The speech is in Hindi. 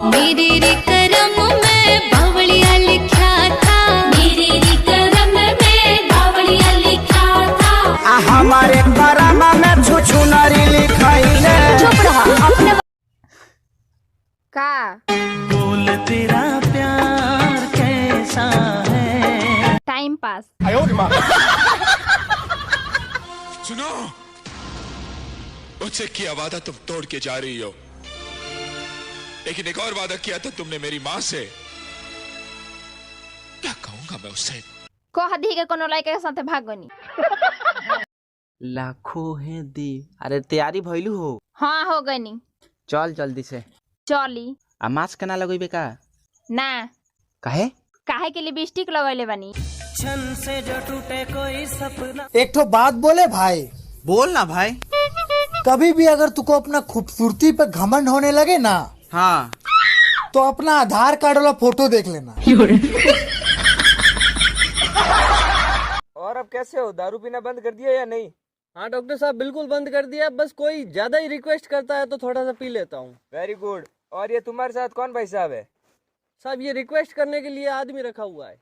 मेरे रे करम में बावड़िया लिखा था, मेरे रे करम में बावड़िया लिखा था। हमारे करम में छुछुनरी लिखाइले। चुप रहा अपने का बोल तेरा प्यार कैसा है। Time pass. सुनो, मुझसे किया वादा तुम तोड़ के जा रही हो, लेकिन एक और वादा किया था तुमने मेरी माँ से। क्या कहूंगा मैं उससे? कह दी के कोनो लड़के के साथे भागनी। लाखों है दी। अरे तैयारी भइलू हो? हाँ हो गनी। चल जल्दी से। चली। आ मास्क केना लगइबे का? ना काहे? काहे के लिपस्टिक लगैले बनी। छन से जो टूटे कोई सपना। एक तो बात बोले भाई। बोल ना भाई। कभी भी अगर तुको अपना खूबसूरती पे घमंड होने लगे ना, हाँ, तो अपना आधार कार्ड वाला फोटो देख लेना। और अब कैसे हो, दारू पीना बंद कर दिया या नहीं? हाँ डॉक्टर साहब बिल्कुल बंद कर दिया, बस कोई ज्यादा ही रिक्वेस्ट करता है तो थोड़ा सा पी लेता हूँ। Very good. और ये तुम्हारे साथ कौन भाई साहब है? साहब ये रिक्वेस्ट करने के लिए आदमी रखा हुआ है।